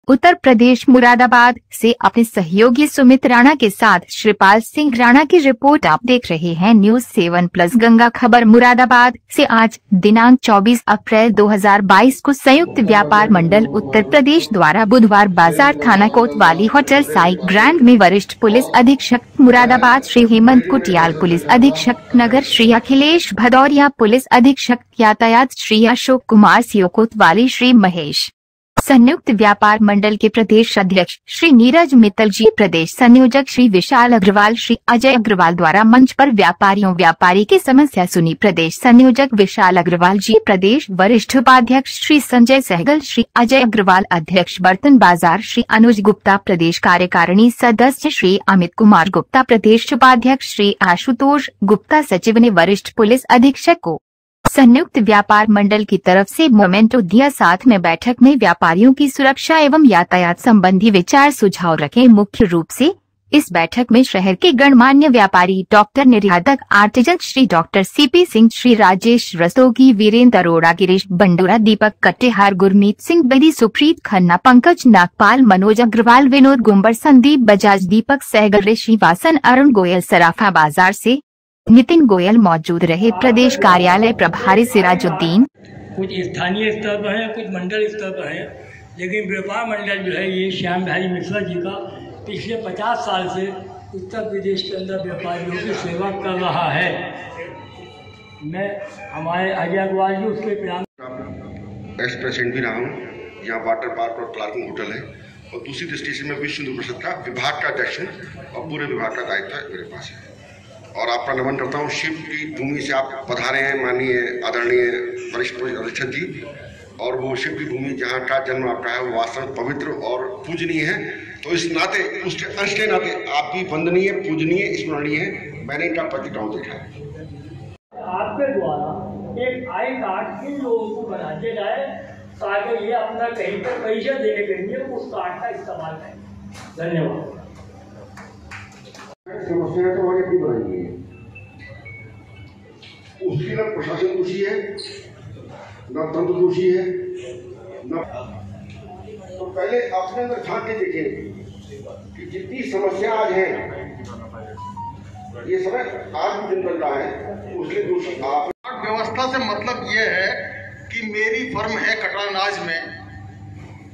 उत्तर प्रदेश मुरादाबाद से अपने सहयोगी सुमित राणा के साथ श्रीपाल सिंह राणा की रिपोर्ट। आप देख रहे हैं न्यूज़ 7+ गंगा खबर। मुरादाबाद से आज दिनांक 24 अप्रैल 2022 को संयुक्त व्यापार मंडल उत्तर प्रदेश द्वारा बुधवार बाजार थाना कोतवाली होटल साई ग्रैंड में वरिष्ठ पुलिस अधीक्षक मुरादाबाद श्री हेमंत कुटियाल, पुलिस अधीक्षक नगर श्री अखिलेश भदौरिया, पुलिस अधीक्षक यातायात श्री अशोक कुमार, सीओ कोतवाली श्री महेश, संयुक्त व्यापार मंडल के प्रदेश अध्यक्ष श्री नीरज मित्तल जी, प्रदेश संयोजक श्री विशाल अग्रवाल, श्री अजय अग्रवाल द्वारा मंच पर व्यापारी की समस्या सुनी। प्रदेश संयोजक विशाल अग्रवाल जी, प्रदेश वरिष्ठ उपाध्यक्ष श्री संजय सहगल, श्री अजय अग्रवाल, अध्यक्ष बर्तन बाजार श्री अनुज गुप्ता, प्रदेश कार्यकारिणी सदस्य श्री अमित कुमार गुप्ता, प्रदेश उपाध्यक्ष श्री आशुतोष गुप्ता, सचिव ने वरिष्ठ पुलिस अधीक्षक को संयुक्त व्यापार मंडल की तरफ से मोमेंटो दिया। साथ में बैठक में व्यापारियों की सुरक्षा एवं यातायात संबंधी विचार सुझाव रखे। मुख्य रूप से इस बैठक में शहर के गणमान्य व्यापारी, डॉक्टर निर्यातक, artisan Shri doctor CP Singh, Shri Rajesh Rastogi, Virendra Arora, Girish Bandura, Deepak Katihar, Gurmeet Singh Bedi, Supreet Khanna, Pankaj Nagpal, Manoj Agarwal, Vinod Gumber, Sandeep Bajaj, Deepak Sehgal, Rishi Vasan, Arun Goyal, Sarafa Bazaar से नितिन गोयल मौजूद रहे। प्रदेश कार्यालय प्रभारी सिराजुद्दीन। कुछ स्थानीय स्तर पर है, कुछ मंडल स्तर पर है, लेकिन व्यापार मंडल जो है ये श्याम भाई मिश्रा जी का पिछले 50 साल से उत्तर प्रदेश के अंदर व्यापारियों की सेवा कर रहा है। मैं हमारे अजय अग्रवाल जी उसके एक्स प्रेसिडेंट भी रहा हूँ। यहाँ वाटर पार्क और क्लार्किंग होटल है, और दूसरी दृष्टि से मैं विश्व हिंदू परिषद का विभाग का अध्यक्ष हूँ और पूरे विभाग का दायित्व मेरे पास है। और आपका नमन करता हूँ। शिव की भूमि से आप पधारे हैं माननीय आदरणीय वरिष्ठ पुलिस अधीक्षक जी, और वो शिव की भूमि जहाँ का जन्म आपका है वो वास्तव में पवित्र और पूजनीय है। तो इस नाते, उसके अंश के नाते आप भी वंदनीय, पूजनीय, स्मरणीय है। मैंने इनका प्रतिक्रांत देखा है। आपके द्वारा एक आई कार्ड इन लोगों को बनाते जाए ताकि ये अपना कहीं पर पैसा देने के लिए उस कार्ड का इस्तेमाल करें। धन्यवाद। समस्या तो हमारी अपनी बनाई है, उसकी न प्रशासन दोषी है, न तंत्र दोषी है, न तो पहले अपने अंदर झांक के देखें कि जितनी समस्या आज है, ये समय आज भी दिन बन रहा है, उसके दोषी आप। व्यवस्था से मतलब ये है कि मेरी फर्म है कटरानाज में,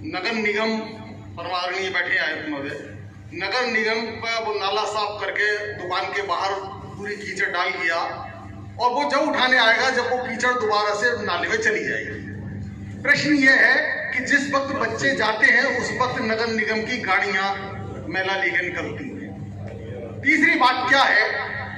नगर निगम परमादरणीय बैठे आयुक्त महोदय, नगर निगम का वो नाला साफ करके दुकान के बाहर पूरी कीचड़ डाल दिया, और वो जब उठाने आएगा जब वो कीचड़ दोबारा से नाले में चली जाएगी। प्रश्न ये है कि जिस वक्त बच्चे जाते हैं उस वक्त नगर निगम की गाड़ियां मैला लेकर निकलती हैं। तीसरी बात क्या है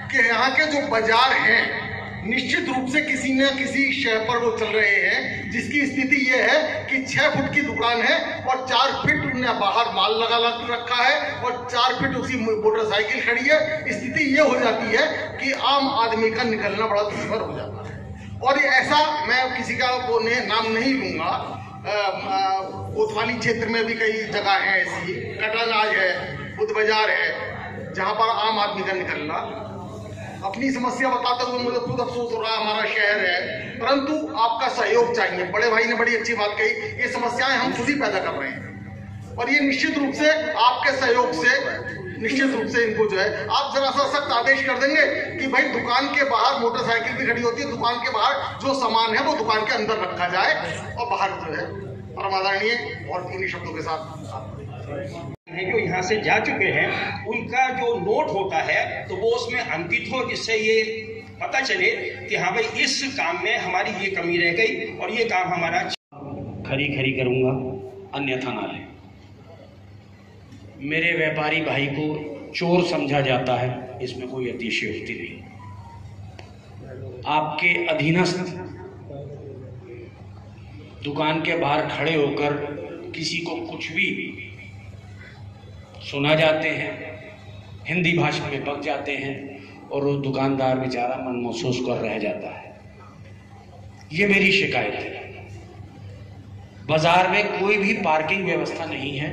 कि यहाँ के जो बाजार हैं निश्चित रूप से किसी न किसी शय पर वो चल रहे हैं, जिसकी स्थिति ये है कि 6 फुट की दुकान है और 4 फीट उन्होंने बाहर माल लगा रखा है और 4 फीट उसी मोटरसाइकिल खड़ी है। स्थिति ये हो जाती है कि आम आदमी का निकलना बड़ा दुश्मन हो जाता है। और ये ऐसा, मैं किसी का वो नाम नहीं लूंगा, कोतवाली क्षेत्र में भी कई जगह है ऐसी, कटरानाज है, बुद्ध बाजार है, जहाँ पर आम आदमी का निकलना। अपनी समस्या बताते हुए मुझे खुद अफसोस हो रहा है, हमारा शहर है, परंतु आपका सहयोग चाहिए। बड़े भाई ने बड़ी अच्छी बात कही, ये समस्याएं हम खुद ही पैदा कर रहे हैं, और ये निश्चित रूप से आपके सहयोग से निश्चित रूप से इनको जो है आप जरा सा सख्त आदेश कर देंगे कि भाई दुकान के बाहर मोटरसाइकिल भी खड़ी होती है, दुकान के बाहर जो सामान है वो दुकान के अंदर रखा जाए और बाहर जो है परमादरणीय और इन्हीं शब्दों के साथ जो यहाँ से जा चुके हैं उनका जो नोट होता है तो वो उसमें अंकित हो, जिससे ये पता चले कि हाँ भाई इस काम में हमारी ये कमी रह गई और ये काम हमारा खरी करूँगा, अन्यथा ना ले। मेरे व्यापारी भाई को चोर समझा जाता है, इसमें कोई अतिशयोक्ति नहीं। आपके अधीनस्थ दुकान के बाहर खड़े होकर किसी को कुछ भी सुना जाते हैं, हिंदी भाषा में बक जाते हैं, और वो दुकानदार बेचारा मन महसूस कर रह जाता है। ये मेरी शिकायत है। बाजार में कोई भी पार्किंग व्यवस्था नहीं है,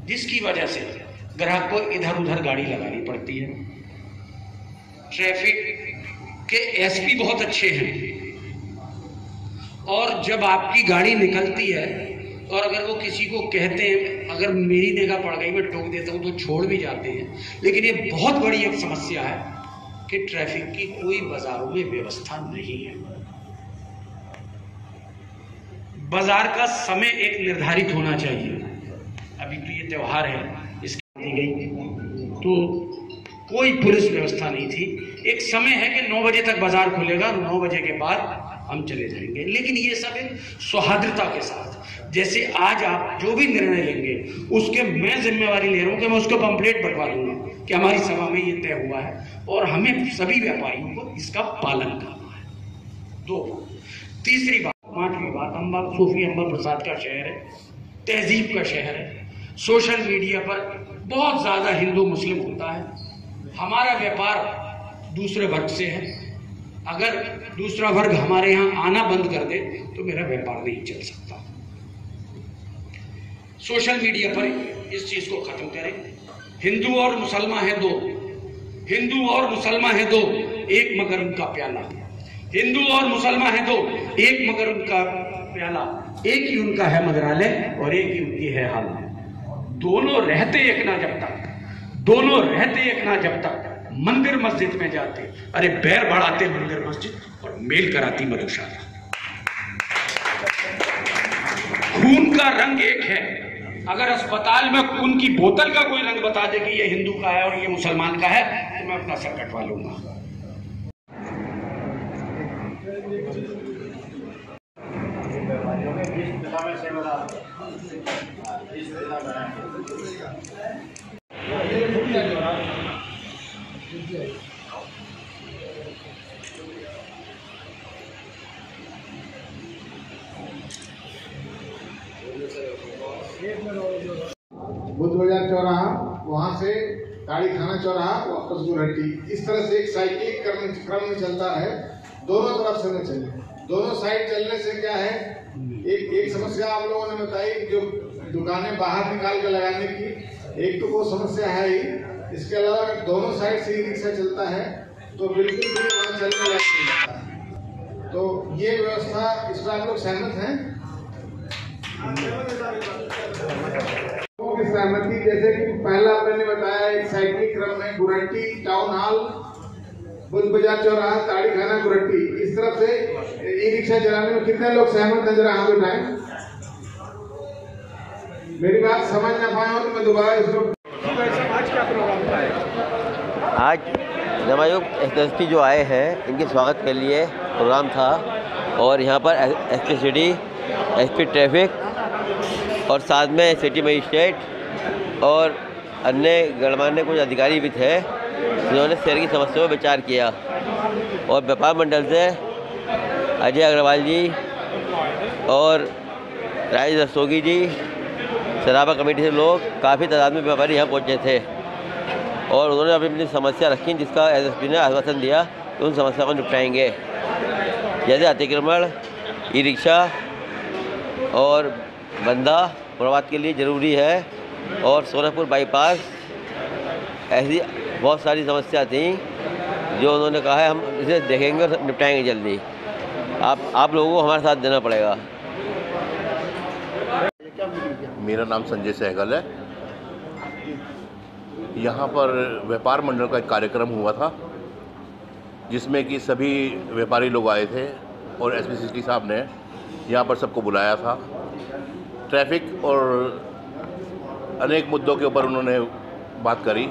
जिसकी वजह से ग्राहक को इधर उधर गाड़ी लगानी पड़ती है। ट्रैफिक के एसपी बहुत अच्छे हैं, और जब आपकी गाड़ी निकलती है और अगर वो किसी को कहते हैं, अगर अगर मेरी निगाह पड़ गई, मैं टोक देता हूँ तो छोड़ भी जाते हैं। लेकिन ये बहुत बड़ी एक समस्या है कि ट्रैफिक की कोई बाजारों में व्यवस्था नहीं है। बाजार का समय एक निर्धारित होना चाहिए। अभी तो ये त्योहार है, इसकी दी गई तो कोई पुलिस व्यवस्था नहीं थी। एक समय है कि 9 बजे तक बाजार खुलेगा, 9 बजे के बाद हम चले जाएंगे। लेकिन ये सब एक सौहार्दता के साथ, जैसे आज आप जो भी निर्णय लेंगे उसके मैं जिम्मेवारी ले रहा हूं कि मैं उसको पंपलेट बंटवा दूंगा कि हमारी सभा में ये तय हुआ है और हमें सभी व्यापारियों को इसका पालन करना है। 2, तीसरी बात, 5वीं बात, सूफी अंबर प्रसाद का शहर है, तहजीब का शहर है। सोशल मीडिया पर बहुत ज्यादा हिंदू मुस्लिम होता है। हमारा व्यापार दूसरे वर्ग से है। अगर दूसरा वर्ग हमारे यहाँ आना बंद कर दे तो मेरा व्यापार नहीं चल सकता। सोशल मीडिया पर इस चीज को खत्म करें। हिंदू और मुसलमान है 2, हिंदू और मुसलमान है 2, एक मगर उनका प्याला। हिंदू और मुसलमान है 2, एक मगर उनका प्याला। एक ही उनका है मंत्रालय और एक ही उनकी है हाल। दोनों रहते एक ना जब तक, दोनों रहते एक ना जब तक मंदिर मस्जिद में जाते, अरे बैर बढ़ाते मंदिर मस्जिद और मेल कराती मधुशाला। खून का रंग एक है। अगर अस्पताल में खून की बोतल का कोई रंग बता दे कि ये हिंदू का है और ये मुसलमान का है तो मैं अपना सर कटवा लूंगा। बुद्ध बाजार चौराहा, वहां से ताड़ी खाना चौराहा, वापस गुरहट्टी, इस तरह से एक साइकिलिक क्रम में चलता है। दोनों तरफ से न चले, दोनों साइड चलने से क्या है, एक समस्या आप लोगों ने बताई जो दुकानें बाहर निकाल कर लगाने की, एक तो वो समस्या है ही। इसके अलावा अगर दोनों साइड से ई रिक्शा चलता है तो बिल्कुल भी वहाँ चलने लायक नहीं लगता। तो ये व्यवस्था, इस पर आप लोग सहमत हैं? सहमति, जैसे कि पहला मैंने बताया, एक साइकिल क्रम में गुरहट्टी टाउन हॉल, बुद्ध बाजार चौराहा, ताड़ी खाना, गुरहट्टी, इस तरफ से ई रिक्शा चलाने में कितने लोग सहमत हैं? जरा हाथ उठाएं। मेरी बात समझ ना पाए हो तो मैं दोबारा इसको। आज क्या प्रोग्राम था? आज नवायुक्त एसएसपी जो आए हैं इनके स्वागत के लिए प्रोग्राम था और यहाँ पर एसपी सिटी, एसपी ट्रैफिक और साथ में सिटी मजिस्ट्रेट और अन्य गणमान्य कुछ अधिकारी भी थे जिन्होंने शहर की समस्याओं पर विचार किया। और व्यापार मंडल से अजय अग्रवाल जी और राजेश रस्तोगी जी, सराबा कमेटी से लोग काफ़ी तादाद में व्यापारी यहाँ पहुँचे थे और उन्होंने अपनी समस्या रखी, जिसका एसएसपी ने आश्वासन दिया कि उन समस्या को निपटाएंगे। जैसे अतिक्रमण, ई रिक्शा और बंदा प्रवाद के लिए ज़रूरी है और सोनापुर बाईपास, ऐसी बहुत सारी समस्या थी जो उन्होंने कहा है हम इसे देखेंगे और निपटाएंगे जल्दी। आप लोगों को हमारे साथ देना पड़ेगा। मेरा नाम संजय सहगल है। यहाँ पर व्यापार मंडल का एक कार्यक्रम हुआ था जिसमें कि सभी व्यापारी लोग आए थे और एसपी सिटी साहब ने यहाँ पर सबको बुलाया था। ट्रैफिक और अनेक मुद्दों के ऊपर उन्होंने बात करी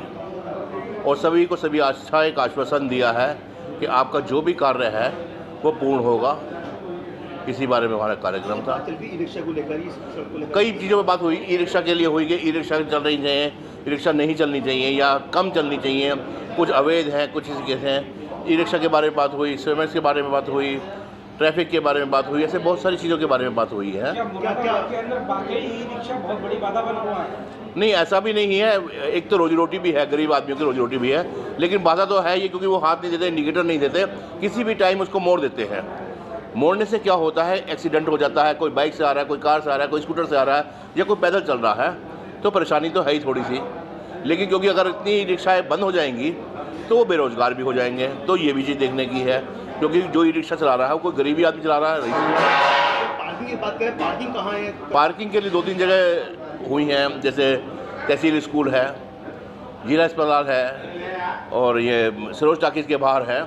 और सभी को सभी अच्छा एक आश्वासन दिया है कि आपका जो भी कार्य है वो पूर्ण होगा। इसी बारे में हमारा कार्यक्रम था। ई रिक्शा को लेकर कई चीज़ों में बात हुई। ई रिक्शा के लिए हुई कि ई रिक्शा चल रही चाहिए, ई रिक्शा नहीं चलनी चाहिए या कम चलनी चाहिए, कुछ अवैध हैं, कुछ इसी कैसे हैं। ई रिक्शा के बारे में बात हुई, स्विमर्स के बारे में बात हुई, ट्रैफिक के बारे में बात हुई, ऐसे बहुत सारी चीज़ों के बारे में बात हुई है। नहीं, ऐसा भी नहीं है। एक तो रोजी रोटी भी है, गरीब आदमियों की रोजी रोटी भी है, लेकिन बाधा तो है ये क्योंकि वो हाथ नहीं देते, इंडिकेटर नहीं देते, किसी भी टाइम उसको मोड़ देते हैं। मोड़ने से क्या होता है, एक्सीडेंट हो जाता है। कोई बाइक से आ रहा है, कोई कार से आ रहा है, कोई स्कूटर से आ रहा है या कोई पैदल चल रहा है, तो परेशानी तो है ही थोड़ी सी। लेकिन क्योंकि अगर इतनी रिक्शाएँ बंद हो जाएंगी तो वो बेरोजगार भी हो जाएंगे, तो ये भी चीज़ देखने की है। क्योंकि जो ई रिक्शा चला रहा है वो कोई गरीबी आदमी चला रहा है। पार्किंग की बात करें, पार्किंग कहाँ है? पार्किंग के लिए 2-3 जगह हुई हैं, जैसे तहसील स्कूल है, जिला अस्पताल है और ये सरोज टाकीज के बाहर है।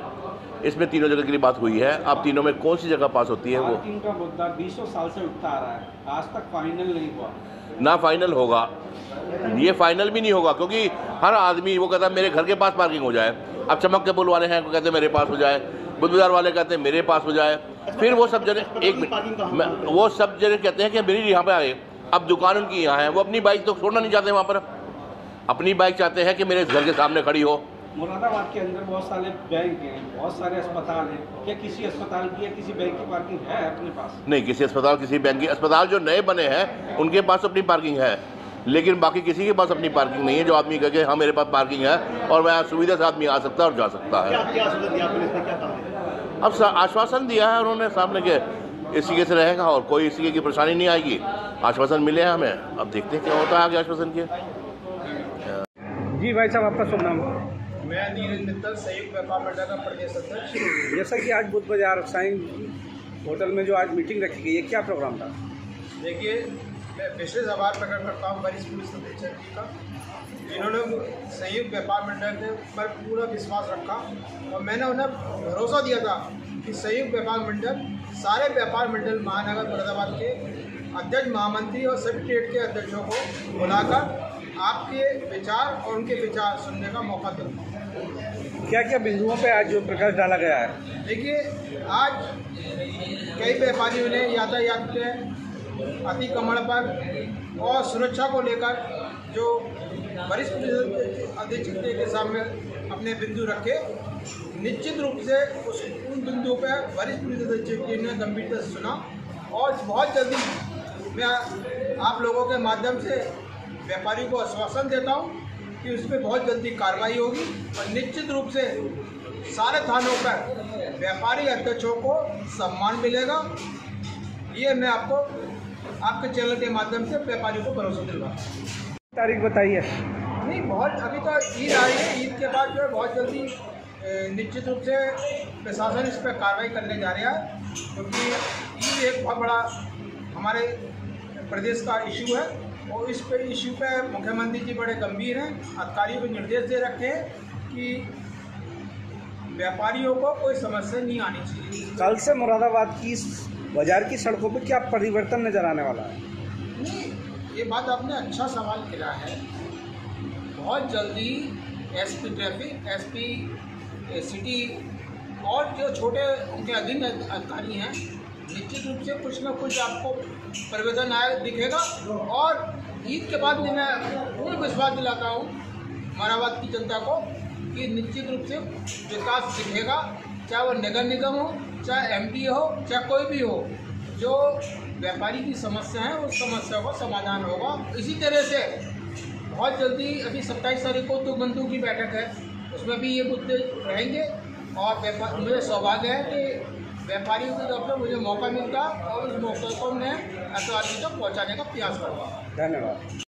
इसमें तीनों जगह के लिए बात हुई है। अब तीनों में कौन सी जगह पास होती है वो का मुद्दा 20 साल से उठता आ रहा है, आज तक फाइनल नहीं हुआ। ना फाइनल होगा, ये फाइनल भी नहीं होगा, क्योंकि हर आदमी वो कहता है मेरे घर के पास पार्किंग हो जाए। अब चमक के पुल वाले हैं, वो कहते हैं मेरे पास हो जाए, बुद्धबाजार वाले कहते हैं मेरे पास हो जाए। फिर वो सब जने एक मिनट, वो सब जने कहते हैं कि मेरी यहाँ पे आए। अब दुकान उनकी यहाँ है, वो अपनी बाइक तो छोड़ना नहीं चाहते, वहाँ पर अपनी बाइक चाहते हैं कि मेरे घर के सामने खड़ी हो। मुरादाबाद के अंदर बहुत सारे बैंक हैं, बहुत सारे अस्पताल हैं, क्या किसी अस्पताल की या किसी बैंक की पार्किंग है अपने पास? नहीं, किसी अस्पताल, किसी बैंक की, अस्पताल जो नए बने हैं उनके पास अपनी पार्किंग है, लेकिन बाकी किसी के पास अपनी पार्किंग नहीं है। जो आदमी कहे हाँ मेरे पास पार्किंग है और वह सुविधा से आदमी आ सकता है और जा सकता है। अब आश्वासन दिया है उन्होंने सामने के इस तरीके से रहेगा और कोई इस तरीके की परेशानी नहीं आएगी। आश्वासन मिले हैं हमें, अब देखते हैं क्या होता है आगे आश्वासन के। जी भाई साहब, आपका शुभ नाम? मैं नीरज मित्तल, संयुक्त व्यापार मंडल का प्रदेश अध्यक्ष। जैसा कि आज बुद्ध बाजार साइन होटल में जो आज मीटिंग रखी गई है, क्या प्रोग्राम था? देखिए, मैं विशेष आभार प्रकट करता हूँ वरिष्ठ पुलिस अधीक्षक जी का, जिन्होंने संयुक्त व्यापार मंडल के पर पूरा विश्वास रखा और मैंने उन्हें भरोसा दिया था कि संयुक्त व्यापार मंडल सारे व्यापार मंडल महानगर मुरादाबाद के अध्यक्ष, महामंत्री और सभी ट्रेड के अध्यक्षों को बुलाकर आपके विचार और उनके विचार सुनने का मौका दूँगा। क्या क्या बिंदुओं पे आज जो प्रकाश डाला गया है? देखिए, आज कई व्यापारियों ने यातायात के अतिक्रमण पर और सुरक्षा को लेकर जो वरिष्ठ पुलिस अधीक्षक के सामने अपने बिंदु रखे। निश्चित रूप से उन बिंदुओं पर वरिष्ठ पुलिस अधीक्षक जी ने गंभीरता से सुना और बहुत जल्दी मैं आप लोगों के माध्यम से व्यापारी को आश्वासन देता हूं कि उस पर बहुत जल्दी कार्रवाई होगी और निश्चित रूप से सारे थानों पर व्यापारी अध्यक्षों को सम्मान मिलेगा। ये मैं आपको आपके चैनल के माध्यम से व्यापारियों को भरोसा दिलवाऊंगा। तारीख बताइए। नहीं, बहुत अभी तो ईद आ रही है, ईद के बाद जो है बहुत जल्दी निश्चित रूप से प्रशासन इस पर कार्रवाई करने जा रहा है, क्योंकि ईद एक बहुत बड़ा हमारे प्रदेश का इशू है और इस पे इशू पे मुख्यमंत्री जी बड़े गंभीर हैं। अधिकारियों को निर्देश दे रखे हैं कि व्यापारियों को कोई समस्या नहीं आनी चाहिए। कल से मुरादाबाद की बाजार की सड़कों पर क्या परिवर्तन नजर आने वाला है? नहीं, ये बात आपने अच्छा सवाल किया है। बहुत जल्दी एसपी ट्रैफिक, एसपी सिटी और जो छोटे उनके अधीन अधिकारी हैं, निश्चित रूप से कुछ न कुछ आपको परिवर्तन आया दिखेगा और ईद के बाद मैं पूर्ण विश्वास दिलाता हूँ मुरादाबाद की जनता को कि निश्चित रूप से विकास दिखेगा, चाहे वो नगर निगम हो, चाहे एमपी हो, चाहे कोई भी हो। जो व्यापारी की समस्या है उस समस्या का समाधान होगा। इसी तरह से बहुत जल्दी अभी 27 तारीख को तो बंधु की बैठक है, उसमें भी ये मुद्दे रहेंगे और मुझे सौभाग्य है कि व्यापारियों की तरफ से मुझे मौका मिलता और उस मौके को मैं अथॉरिटी तक पहुँचाने का प्रयास करूँगा। धन्यवाद।